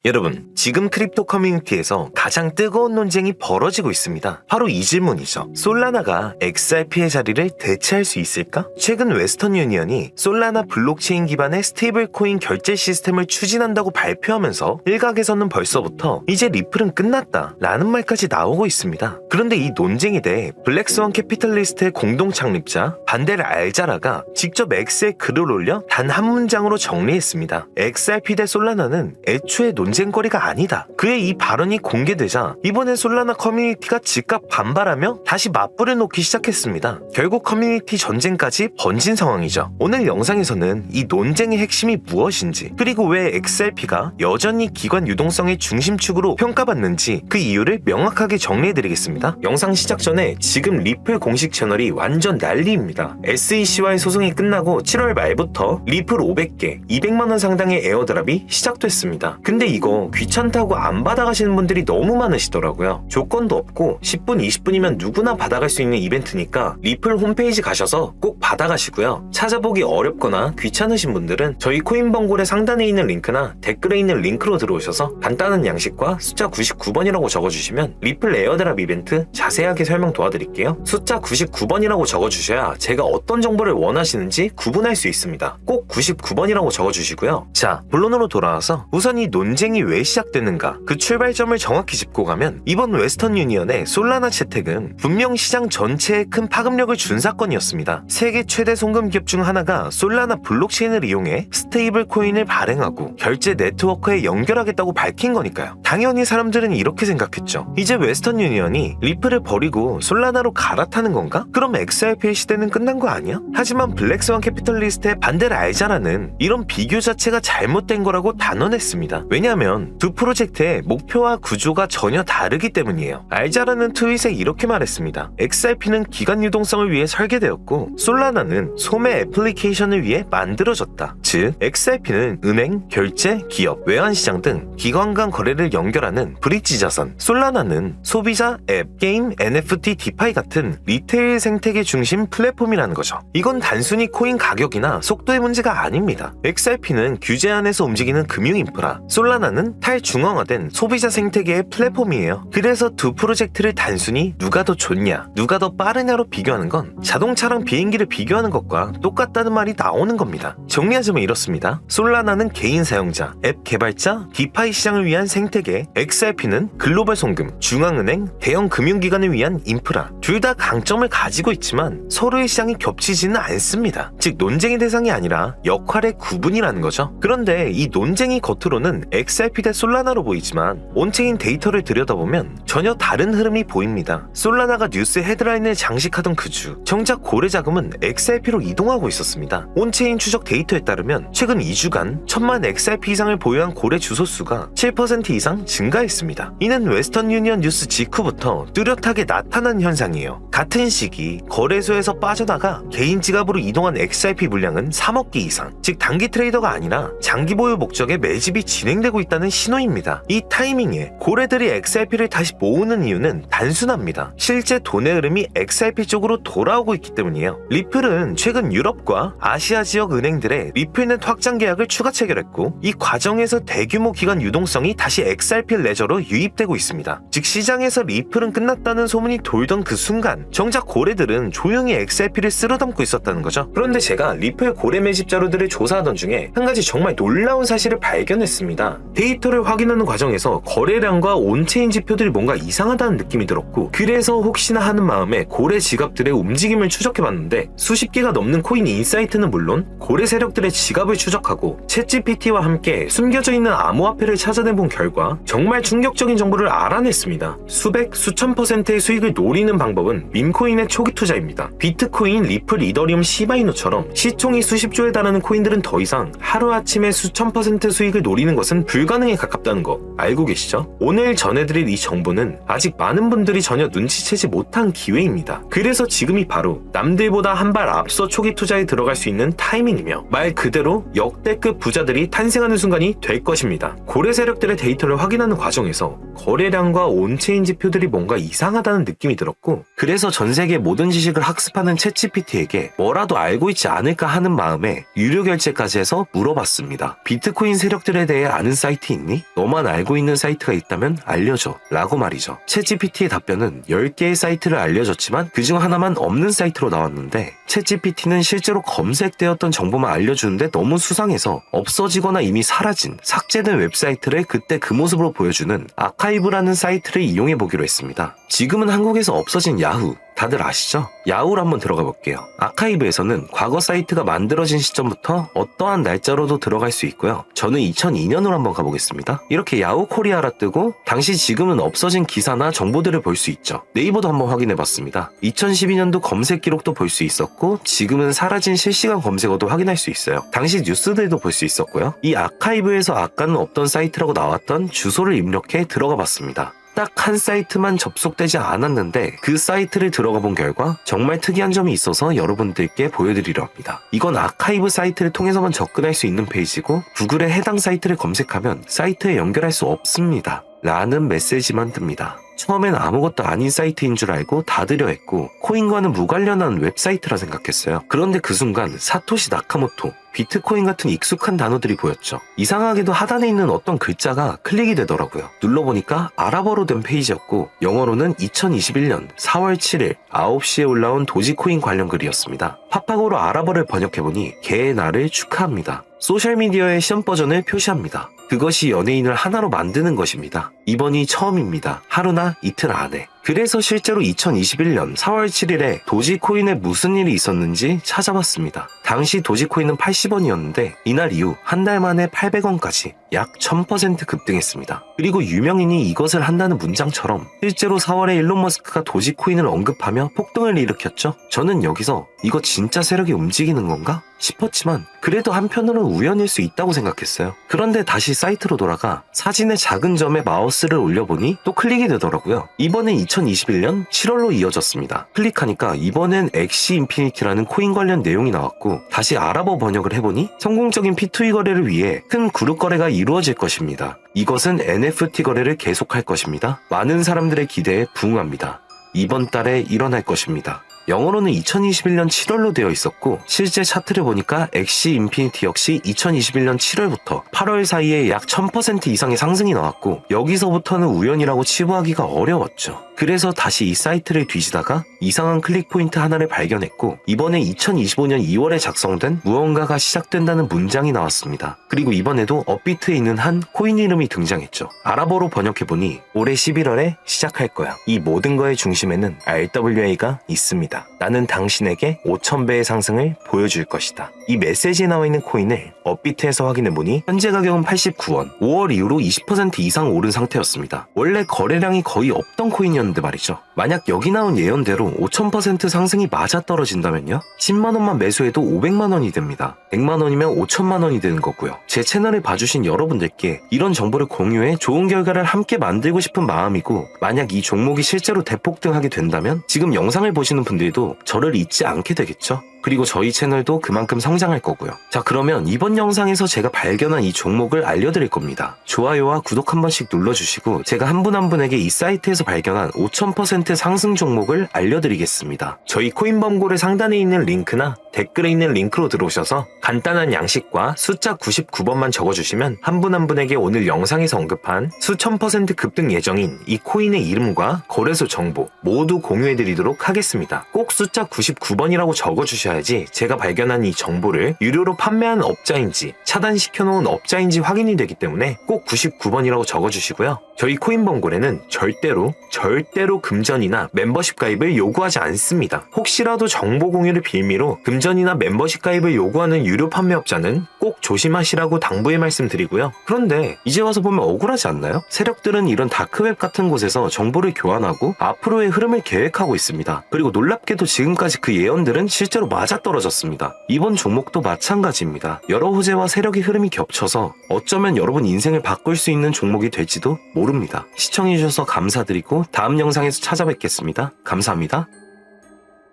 여러분, 지금 크립토 커뮤니티에서 가장 뜨거운 논쟁이 벌어지고 있습니다. 바로 이 질문이죠. 솔라나가 XRP의 자리를 대체할 수 있을까? 최근 웨스턴 유니언이 솔라나 블록체인 기반의 스테이블 코인 결제 시스템을 추진한다고 발표하면서 일각에서는 벌써부터 이제 리플은 끝났다 라는 말까지 나오고 있습니다. 그런데 이 논쟁에 대해 블랙스완 캐피털리스트의 공동 창립자 반델 알자라가 직접 X에 글을 올려 단 한 문장으로 정리했습니다. XRP 대 솔라나는 애초에 논쟁거리가 아니다. 그의 이 발언이 공개되자 이번에 솔라나 커뮤니티가 즉각 반발하며 다시 맞불을 놓기 시작했습니다. 결국 커뮤니티 전쟁까지 번진 상황이죠. 오늘 영상에서는 이 논쟁의 핵심이 무엇인지, 그리고 왜 XRP가 여전히 기관 유동성의 중심축으로 평가받는지 그 이유를 명확하게 정리해드리겠습니다. 영상 시작 전에 지금 리플 공식 채널이 완전 난리입니다. SEC와의 소송이 끝나고 7월 말부터 리플 500개, 200만원 상당의 에어드랍이 시작됐습니다. 근데 이거 귀찮다고 안 받아가시는 분들이 너무 많으시더라고요. 조건도 없고 10분, 20분이면 누구나 받아갈 수 있는 이벤트니까 리플 홈페이지 가셔서 꼭 받아가시고요. 찾아보기 어렵거나 귀찮으신 분들은 저희 코인벙골의 상단에 있는 링크나 댓글에 있는 링크로 들어오셔서 간단한 양식과 숫자 99번이라고 적어주시면 리플 에어드랍 이벤트 자세하게 설명 도와드릴게요. 숫자 99번이라고 적어주셔야 제가 어떤 정보를 원하시는지 구분할 수 있습니다. 꼭 99번이라고 적어주시고요. 자, 본론으로 돌아와서 우선 이 논쟁이 왜 시작됐는가, 그 출발점을 정확히 짚고 가면 이번 웨스턴 유니언의 솔라나 채택은 분명 시장 전체에 큰 파급력을 준 사건이었습니다. 세계 최대 송금 기업 중 하나가 솔라나 블록체인을 이용해 스테이블 코인을 발행하고 결제 네트워크에 연결하겠다고 밝힌 거니까요. 당연히 사람들은 이렇게 생각했죠. 이제 웨스턴 유니언이 리플을 버리고 솔라나로 갈아타는 건가? 그럼 XRP의 시대는 끝난 거 아니야? 하지만 블랙스완 캐피털리스트의 반델 알자라는 이런 비교 자체가 잘못된 거라고 단언했습니다. 왜냐하면 두 프로젝트의 목표와 구조가 전혀 다르기 때문이에요. 알자라는 트윗에 이렇게 말했습니다. XRP는 기간 유동성을 위해 설계되었고 솔라나는 소매 애플리케이션을 위해 만들어졌다. 즉, XRP는 은행, 결제, 기업, 외환시장 등 기관 간 거래를 연결하는 브릿지 자산, 솔라나는 소비자, 앱, 게임, NFT, 디파이 같은 리테일 생태계 중심 플랫폼이라는 거죠. 이건 단순히 코인 가격이나 속도의 문제가 아닙니다. XRP는 규제 안에서 움직이는 금융 인프라, 솔라나는 탈중앙화된 소비자 생태계의 플랫폼이에요. 그래서 두 프로젝트를 단순히 누가 더 좋냐, 누가 더 빠르냐로 비교하는 건 자동차랑 비행기를 비교하는 것과 똑같다는 말이 나오는 겁니다. 정리하자면 이렇습니다. 솔라나는 개인 사용자, 앱 개발자, 디파이 시장을 위한 생태계, XRP는 글로벌 송금, 중앙은행, 대형 금융기관을 위한 인프라. 둘 다 강점을 가지고 있지만 서로의 시장이 겹치지는 않습니다. 즉, 논쟁의 대상이 아니라 역할의 구분이라는 거죠. 그런데 이 논쟁이 겉으로는 XRP 대 솔라나로 보이지만 온체인 데이터를 들여다보면 전혀 다른 흐름이 보입니다. 솔라나가 뉴스 헤드라인을 장식하던 그 주, 정작 거래 자금은 XRP로 이동하고 있었습니다. 온체인 추적 데이터에 따르면 최근 2주간 1000만 XRP 이상을 보유한 거래 주소 수가 7% 이상 증가했습니다. 이는 웨스턴 유니언 뉴스 직후부터 뚜렷하게 나타난 현상이에요. 같은 시기 거래소에서 빠져나가 개인 지갑으로 이동한 XRP 물량은 3억 개 이상, 즉 단기 트레이더가 아니라 장기 보유 목적의 매집이 진행되고 있다는 신호입니다. 이 타이밍에 고래들이 XRP를 다시 모으는 이유는 단순합니다. 실제 돈의 흐름이 XRP 쪽으로 돌아오고 있기 때문이에요. 리플은 최근 유럽과 아시아 지역 은행들의 리플넷 확장 계약을 추가 체결했고, 이 과정에서 대규모 기관 유동성이 다시 XRP 레저로 유입되고 있습니다. 즉, 시장에서 리플은 끝났다는 소문이 돌던 그 순간 정작 고래들은 조용히 XRP를 쓸어담고 있었다는 거죠. 그런데 제가 리플 고래 매집 자료들을 조사하던 중에 한 가지 정말 놀라운 사실을 발견했습니다. 데이터를 확인하는 과정에서 거래량과 온체인 지표들이 뭔가 이상하다는 느낌이 들었고, 그래서 혹시나 하는 마음에 고래 지갑들의 움직임을 추적해봤는데 수십 개가 넘는 코인 인사이트는 물론 고래 세력들의 지갑을 추적하고 챗GPT와 함께 숨겨져 있는 암호화폐를 찾아내본 결과 정말 충격적인 정보를 알아냈습니다. 수백, 수천 %의 수익을 노리는 방법은 밈코인의 초기 투자입니다. 비트코인, 리플, 이더리움, 시바이누처럼 시총이 수십조에 달하는 코인들은 더 이상 하루아침에 수천 % 수익을 노리는 것은 불가능에 가깝다는 거 알고 계시죠? 오늘 전해드릴 이 정보는 아직 많은 분들이 전혀 눈치채지 못한 기회입니다. 그래서 지금이 바로 남들보다 한 발 앞서 초기 투자에 들어갈 수 있는 타이밍이며 말 그대로 역대급 부자들이 탄생하는 순간이 될 것입니다. 고래 세력들의 데이터를 확인하는 과정에서 거래량과 온체인 지표들이 뭔가 이상하다는 느낌이 들었고, 그래서 전 세계 모든 지식을 학습하는 챗GPT에게 뭐라도 알고 있지 않을까 하는 마음에 유료 결제까지 해서 물어봤습니다. 비트코인 세력들에 대해 아는 사이트 있니? 너만 알고 있는 사이트가 있다면 알려줘 라고 말이죠. 챗GPT의 답변은 10개의 사이트를 알려줬지만 그중 하나만 없는 사이트로 나왔는데 챗GPT는 실제로 검색되었던 정보만 알려주는데 너무 수상해서 없어지거나 이미 사라진 삭제된 웹사이트를 그때 그 모습으로 보여주는 아카이브라는 사이트를 이용해 보기로 했습니다. 지금은 한국에서 없어진 야후 다들 아시죠? 야후로 한번 들어가 볼게요. 아카이브에서는 과거 사이트가 만들어진 시점부터 어떠한 날짜로도 들어갈 수 있고요. 저는 2002년으로 한번 가보겠습니다. 이렇게 야후 코리아라 뜨고 당시 지금은 없어진 기사나 정보들을 볼 수 있죠. 네이버도 한번 확인해 봤습니다. 2012년도 검색 기록도 볼 수 있었고 지금은 사라진 실시간 검색어도 확인할 수 있어요. 당시 뉴스들도 볼 수 있었고요. 이 아카이브에서 아까는 없던 사이트라고 나왔던 주소를 입력해 들어가 봤습니다. 딱 한 사이트만 접속되지 않았는데 그 사이트를 들어가 본 결과 정말 특이한 점이 있어서 여러분들께 보여드리려 합니다. 이건 아카이브 사이트를 통해서만 접근할 수 있는 페이지고 구글에 해당 사이트를 검색하면 사이트에 연결할 수 없습니다. 라는 메시지만 뜹니다. 처음엔 아무것도 아닌 사이트인 줄 알고 닫으려 했고 코인과는 무관련한 웹사이트라 생각했어요. 그런데 그 순간 사토시 나카모토, 비트코인 같은 익숙한 단어들이 보였죠. 이상하게도 하단에 있는 어떤 글자가 클릭이 되더라고요. 눌러보니까 아랍어로 된 페이지였고 영어로는 2021년 4월 7일 9시에 올라온 도지코인 관련 글이었습니다. 팝하고로 아랍어를 번역해보니 개의 날을 축하합니다. 소셜미디어의 시험 버전을 표시합니다. 그것이 연예인을 하나로 만드는 것입니다. 이번이 처음입니다. 하루나 이틀 안에. 그래서 실제로 2021년 4월 7일에 도지코인에 무슨 일이 있었는지 찾아봤습니다. 당시 도지코인은 80원이었는데 이날 이후 한 달 만에 800원까지 약 1000% 급등했습니다. 그리고 유명인이 이것을 한다는 문장처럼 실제로 4월에 일론 머스크가 도지코인을 언급하며 폭등을 일으켰죠. 저는 여기서 이거 진짜 세력이 움직이는 건가? 싶었지만 그래도 한편으로는 우연일 수 있다고 생각했어요. 그런데 다시 사이트로 돌아가 사진의 작은 점에 마우스를 올려보니 또 클릭이 되더라고요. 이번엔 2021년 7월로 이어졌습니다. 클릭하니까 이번엔 엑시 인피니티라는 코인 관련 내용이 나왔고 다시 아랍어 번역을 해보니 성공적인 P2E 거래를 위해 큰 그룹 거래가 이루어질 것입니다. 이것은 NFT 거래를 계속할 것입니다. 많은 사람들의 기대에 부응합니다. 이번 달에 일어날 것입니다. 영어로는 2021년 7월로 되어 있었고 실제 차트를 보니까 엑시 인피니티 역시 2021년 7월부터 8월 사이에 약 1000% 이상의 상승이 나왔고 여기서부터는 우연이라고 치부하기가 어려웠죠. 그래서 다시 이 사이트를 뒤지다가 이상한 클릭 포인트 하나를 발견했고 이번에 2025년 2월에 작성된 무언가가 시작된다는 문장이 나왔습니다. 그리고 이번에도 업비트에 있는 한 코인 이름이 등장했죠. 아랍어로 번역해보니 올해 11월에 시작할 거야. 이 모든 거의 중심에는 RWA가 있습니다. 나는 당신에게 5000배의 상승을 보여줄 것이다. 이 메시지에 나와 있는 코인을 업비트에서 확인해보니 현재 가격은 89원, 5월 이후로 20% 이상 오른 상태였습니다. 원래 거래량이 거의 없던 코인이었는데 말이죠. 만약 여기 나온 예언대로 5000% 상승이 맞아떨어진다면요? 10만원만 매수해도 500만원이 됩니다. 100만원이면 5천만원이 되는 거고요. 제 채널을 봐주신 여러분들께 이런 정보를 공유해 좋은 결과를 함께 만들고 싶은 마음이고 만약 이 종목이 실제로 대폭등하게 된다면 지금 영상을 보시는 분들도 저를 잊지 않게 되겠죠? 그리고 저희 채널도 그만큼 성장할 거고요. 자, 그러면 이번 영상에서 제가 발견한 이 종목을 알려드릴 겁니다. 좋아요와 구독 한 번씩 눌러주시고 제가 한 분 한 분에게 이 사이트에서 발견한 5000% 상승 종목을 알려드리겠습니다. 저희 코인범고래 상단에 있는 링크나 댓글에 있는 링크로 들어오셔서 간단한 양식과 숫자 99번만 적어주시면 한 분 한 분에게 오늘 영상에서 언급한 수천 % 급등 예정인 이 코인의 이름과 거래소 정보 모두 공유해드리도록 하겠습니다. 꼭 숫자 99번이라고 적어주셔야지 제가 발견한 이 정보를 유료로 판매하는 업자인지 차단시켜놓은 업자인지 확인이 되기 때문에 꼭 99번이라고 적어주시고요. 저희 코인범고래는 절대로 금전이나 멤버십 가입을 요구하지 않습니다. 혹시라도 정보 공유를 빌미로 금전이나 멤버십 가입을 요구하는 유료 판매업자는 꼭 조심하시라고 당부의 말씀드리고요. 그런데 이제 와서 보면 억울하지 않나요? 세력들은 이런 다크웹 같은 곳에서 정보를 교환하고 앞으로의 흐름을 계획하고 있습니다. 그리고 놀랍게도 지금까지 그 예언들은 실제로 맞아떨어졌습니다. 이번 종목도 마찬가지입니다. 여러 호재와 세력의 흐름이 겹쳐서 어쩌면 여러분 인생을 바꿀 수 있는 종목이 될지도 모릅니다. 시청해주셔서 감사드리고 다음 영상에서 찾아뵙겠습니다. 감사합니다.